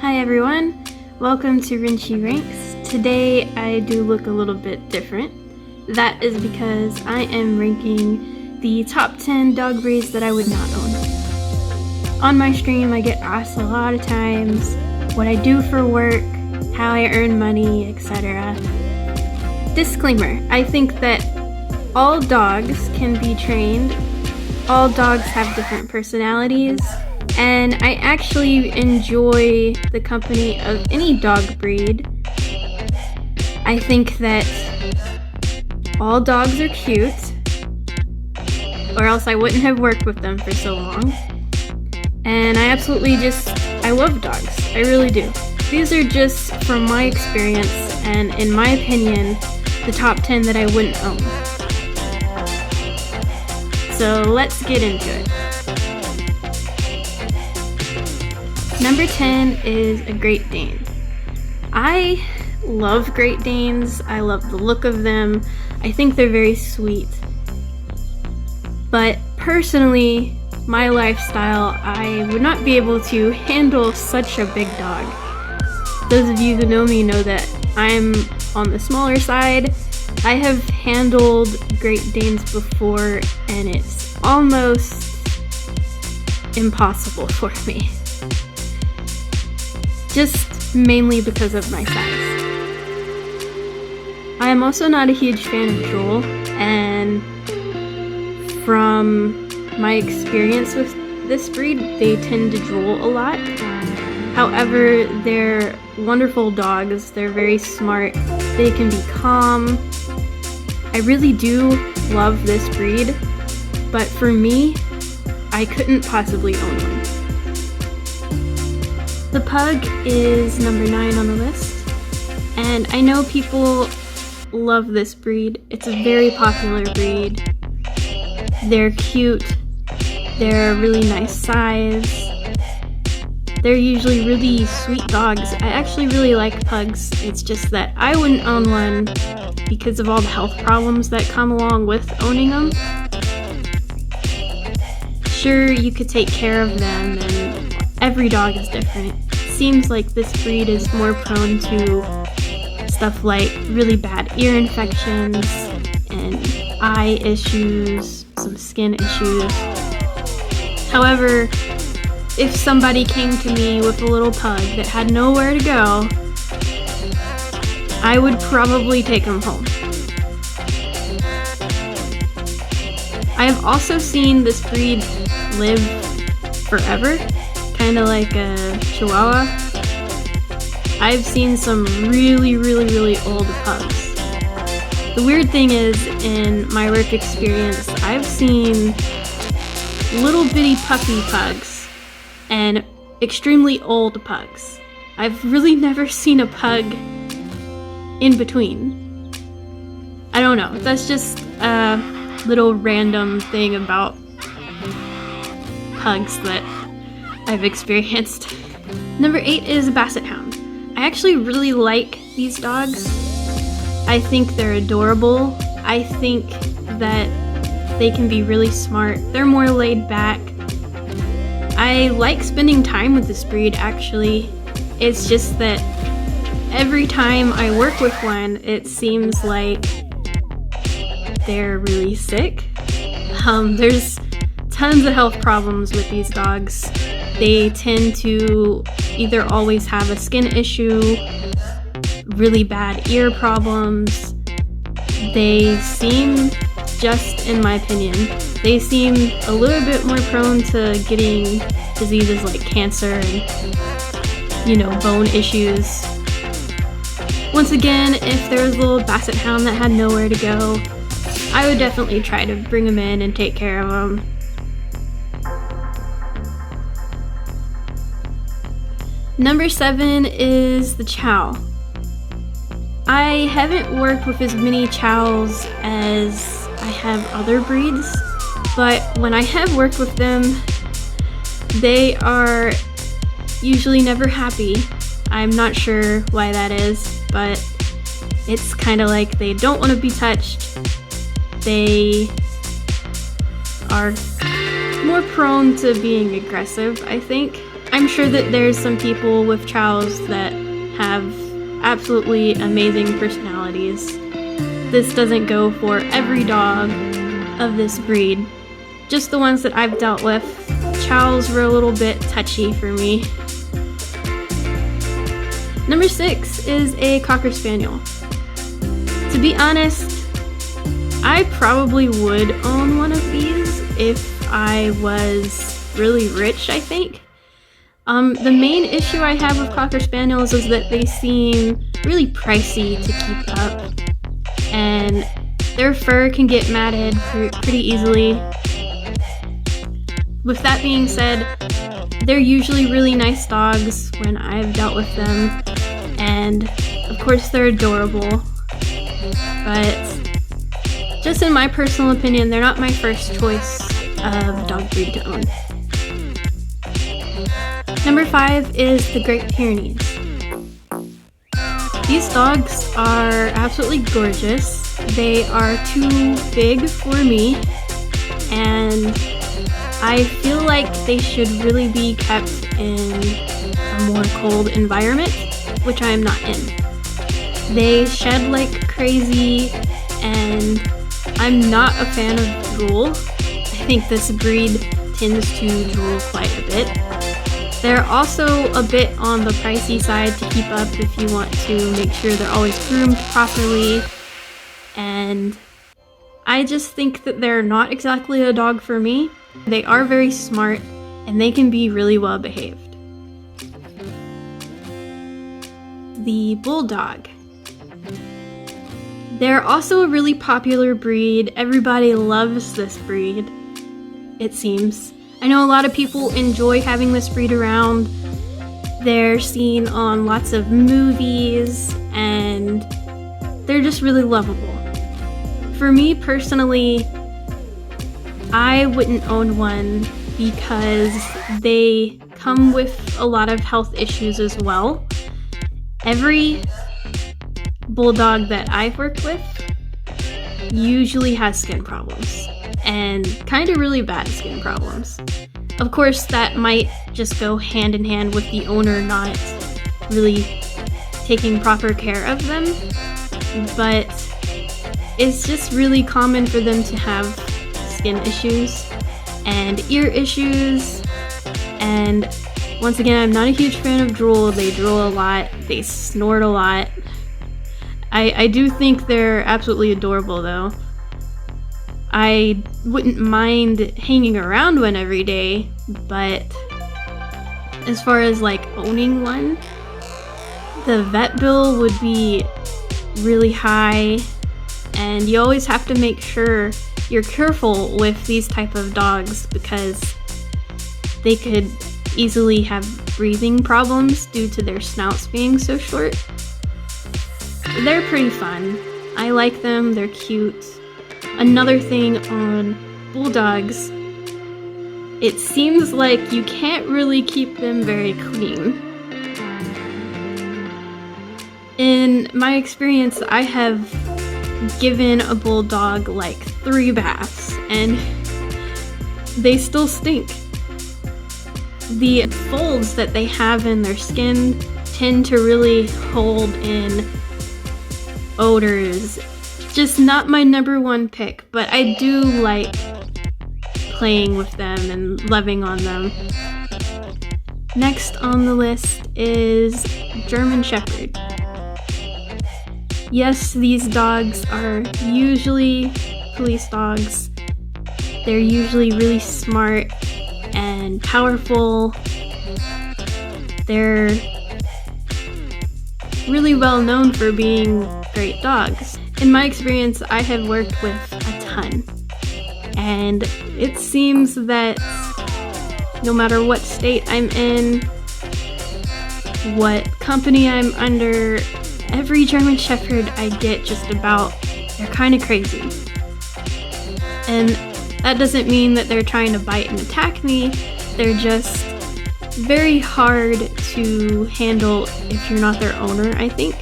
Hi everyone, welcome to Renshi Ranks. Today I do look a little bit different. That is because I am ranking the top 10 dog breeds that I would not own. On my stream I get asked a lot of times what I do for work, how I earn money, etc. Disclaimer, I think that all dogs can be trained. All dogs have different personalities. And I actually enjoy the company of any dog breed. I think that all dogs are cute, or else I wouldn't have worked with them for so long. And I I love dogs. I really do. These are just, from my experience, and in my opinion, the top 10 that I wouldn't own. So let's get into it. Number 10 is a Great Dane. I love Great Danes. I love the look of them. I think they're very sweet. But personally, my lifestyle, I would not be able to handle such a big dog. Those of you who know me know that I'm on the smaller side. I have handled Great Danes before and it's almost impossible for me. Just mainly because of my size. I am also not a huge fan of drool, and from my experience with this breed, they tend to drool a lot. However, they're wonderful dogs. They're very smart. They can be calm. I really do love this breed, but for me, I couldn't possibly own one. The pug is number 9 on the list, and I know people love this breed. It's a very popular breed. They're cute, they're a really nice size, they're usually really sweet dogs. I actually really like pugs. It's just that I wouldn't own one because of all the health problems that come along with owning them. Sure, you could take care of them, and every dog is different. Seems like this breed is more prone to stuff like really bad ear infections and eye issues, some skin issues. However, if somebody came to me with a little pug that had nowhere to go, I would probably take him home. I have also seen this breed live forever. Kind of like a Chihuahua. I've seen some really old pugs. The weird thing is, in my work experience, I've seen little bitty puppy pugs and extremely old pugs. I've really never seen a pug in between. I don't know, that's just a little random thing about pugs that I've experienced. Number 8 is a Basset Hound. I actually really like these dogs. I think they're adorable. I think that they can be really smart. They're more laid back. I like spending time with this breed, actually. It's just that every time I work with one, it seems like they're really sick. There's tons of health problems with these dogs. They tend to either always have a skin issue, really bad ear problems. They seem, just in my opinion, they seem a little bit more prone to getting diseases like cancer and, bone issues. Once again, if there was a little Basset Hound that had nowhere to go, I would definitely try to bring him in and take care of him. Number 7 is the Chow. I haven't worked with as many Chows as I have other breeds, but when I have worked with them, they are usually never happy. I'm not sure why that is, but it's kind of like they don't want to be touched. They are more prone to being aggressive, I think. I'm sure that there's some people with chows that have absolutely amazing personalities. This doesn't go for every dog of this breed. Just the ones that I've dealt with. Chows were a little bit touchy for me. Number 6 is a Cocker Spaniel. To be honest, I probably would own one of these if I was really rich, I think. The main issue I have with Cocker Spaniels is that they seem really pricey to keep up, and their fur can get matted pretty easily. With that being said, they're usually really nice dogs when I've dealt with them, and of course they're adorable, but just in my personal opinion, they're not my first choice of dog breed to own. Number 5 is the Great Pyrenees. These dogs are absolutely gorgeous. They are too big for me, and I feel like they should really be kept in a more cold environment, which I am not in. They shed like crazy, and I'm not a fan of drool. I think this breed tends to drool quite a bit. They're also a bit on the pricey side to keep up if you want to make sure they're always groomed properly, and I just think that they're not exactly a dog for me. They are very smart, and they can be really well behaved. The Bulldog. They're also a really popular breed. Everybody loves this breed, it seems. I know a lot of people enjoy having this breed around. They're seen on lots of movies, and they're just really lovable. For me personally, I wouldn't own one because they come with a lot of health issues as well. Every Bulldog that I've worked with usually has skin problems, and kind of really bad skin problems. Of course, that might just go hand in hand with the owner not really taking proper care of them, but it's just really common for them to have skin issues and ear issues, and once again, I'm not a huge fan of drool. They drool a lot, they snort a lot. I do think they're absolutely adorable though. I wouldn't mind hanging around one every day, but as far as like owning one, the vet bill would be really high, and you always have to make sure you're careful with these type of dogs because they could easily have breathing problems due to their snouts being so short. They're pretty fun. I like them, they're cute. Another thing on Bulldogs, it seems like you can't really keep them very clean. In my experience, I have given a Bulldog like 3 baths, and they still stink. The folds that they have in their skin tend to really hold in odors. Just not my number 1 pick, but I do like playing with them and loving on them. Next on the list is German Shepherd. Yes, these dogs are usually police dogs. They're usually really smart and powerful. They're really well known for being great dogs. In my experience, I have worked with a ton, and it seems that no matter what state I'm in, what company I'm under, every German Shepherd I get just about, they're kind of crazy. And that doesn't mean that they're trying to bite and attack me, they're just very hard to handle if you're not their owner, I think.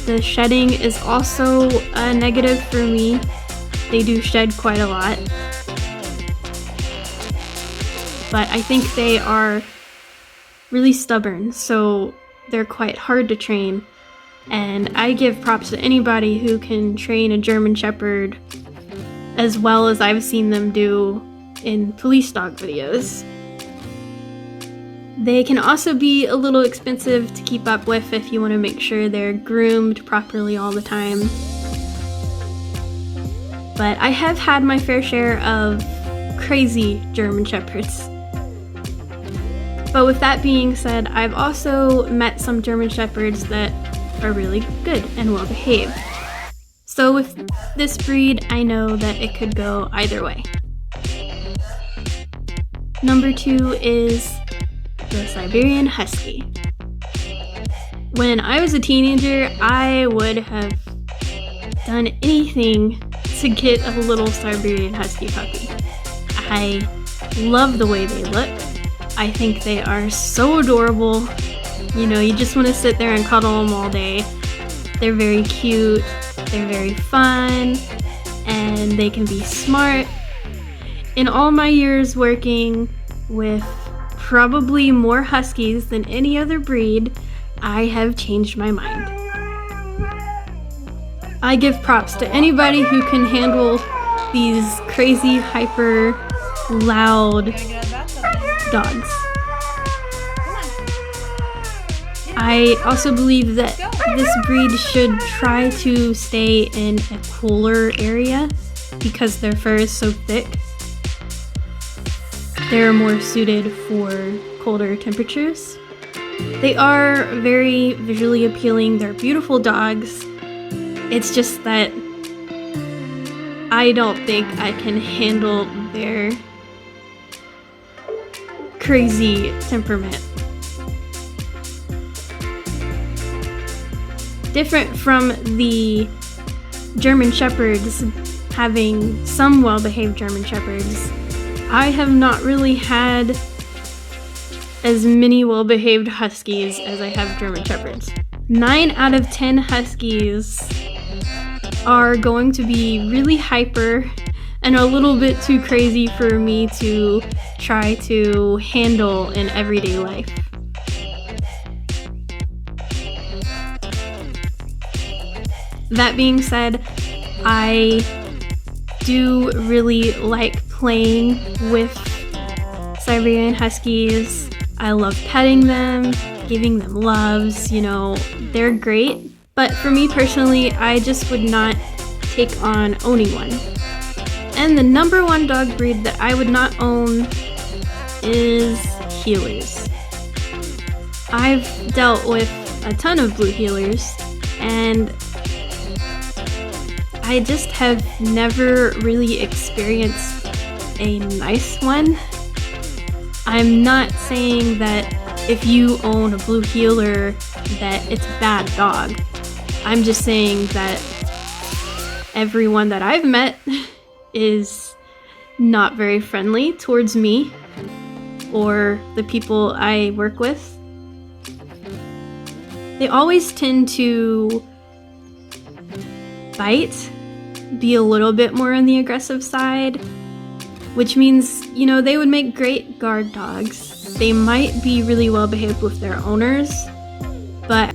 The shedding is also a negative for me. They do shed quite a lot. but I think they are really stubborn, so they're quite hard to train. And I give props to anybody who can train a German Shepherd as well as I've seen them do in police dog videos. They can also be a little expensive to keep up with if you want to make sure they're groomed properly all the time. But I have had my fair share of crazy German Shepherds. But with that being said, I've also met some German Shepherds that are really good and well behaved. So with this breed, I know that it could go either way. Number 2 is the Siberian Husky. When I was a teenager, I would have done anything to get a little Siberian Husky puppy. I love the way they look. I think they are so adorable. You know, you just want to sit there and cuddle them all day. They're very cute, they're very fun, and they can be smart. In all my years working with probably more Huskies than any other breed, I have changed my mind. I give props to anybody who can handle these crazy, hyper, loud dogs. I also believe that this breed should try to stay in a cooler area because their fur is so thick. They're more suited for colder temperatures. They are very visually appealing. They're beautiful dogs. It's just that I don't think I can handle their crazy temperament. Different from the German Shepherds, having some well-behaved German Shepherds, I have not really had as many well-behaved Huskies as I have German Shepherds. 9 out of 10 Huskies are going to be really hyper and a little bit too crazy for me to try to handle in everyday life. That being said, I do really like playing with Siberian Huskies. I love petting them, giving them loves, you know, they're great. But for me personally, I just would not take on owning one. And the number 1 dog breed that I would not own is Heelers. I've dealt with a ton of blue Heelers, and I just have never really experienced a nice one. I'm not saying that if you own a blue Heeler that it's a bad dog. I'm just saying that everyone that I've met is not very friendly towards me or the people I work with. They always tend to bite, be a little bit more on the aggressive side, which means, you know, they would make great guard dogs. They might be really well behaved with their owners, but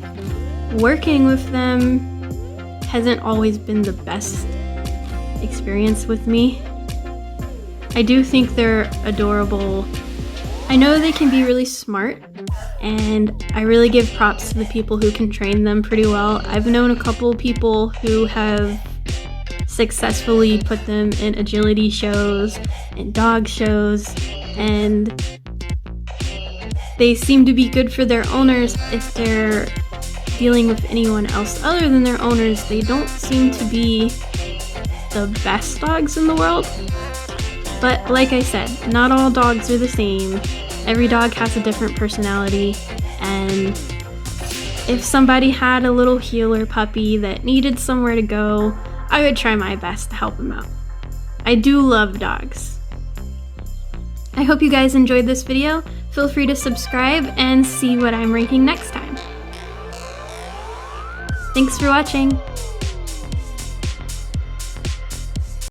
working with them hasn't always been the best experience with me. I do think they're adorable. I know they can be really smart, and I really give props to the people who can train them pretty well. I've known a couple people who have successfully put them in agility shows and dog shows, and they seem to be good for their owners. If they're dealing with anyone else other than their owners, they don't seem to be the best dogs in the world. But like I said, not all dogs are the same. Every dog has a different personality, and if somebody had a little Heeler puppy that needed somewhere to go, I would try my best to help them out. I do love dogs. I hope you guys enjoyed this video. Feel free to subscribe and see what I'm ranking next time. Thanks for watching.